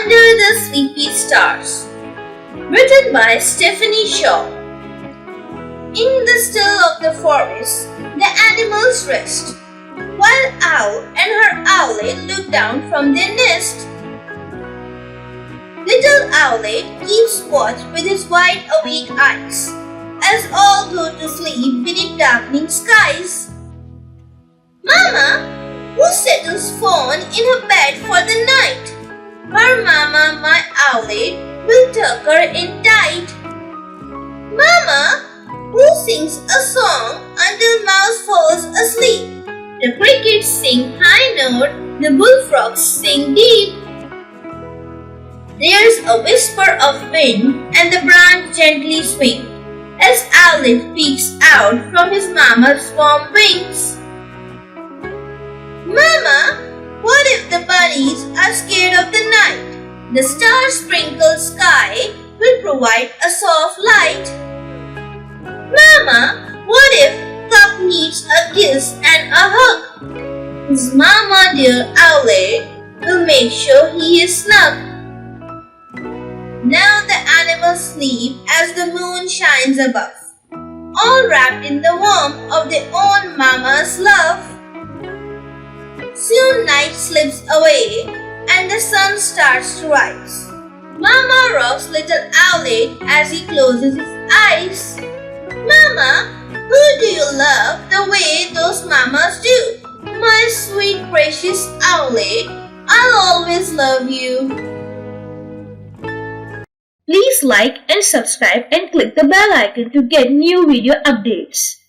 Under the Sleepy Stars, written by Stephanie Shaw. In the still of the forest, the animals rest, while Owl and her owlet look down from their nest. Little Owlet keeps watch with his wide awake eyes, as all go to sleep beneath darkening skies. Mama, who settles fawn in her bed for the night? Her mama, my owlet, will tuck her in tight. Mama, who sings a song until mouse falls asleep? The crickets sing high note, the bullfrogs sing deep. There's a whisper of wind and the branch gently swings as Owlet peeks out from his mama's warm wings. Mama, what if the bunnies are scared of the night? The star-sprinkled sky will provide a soft light. Mama, what if Cup needs a kiss and a hug? His mama, dear Owlet, will make sure he is snug. Now the animals sleep as the moon shines above, all wrapped in the warmth of their own mama's love. Soon night slips away and the sun starts to rise. Mama rocks little Owlet as he closes his eyes. Mama, who do you love the way those mamas do? My sweet precious Owlet, I'll always love you. Please like and subscribe and click the bell icon to get new video updates.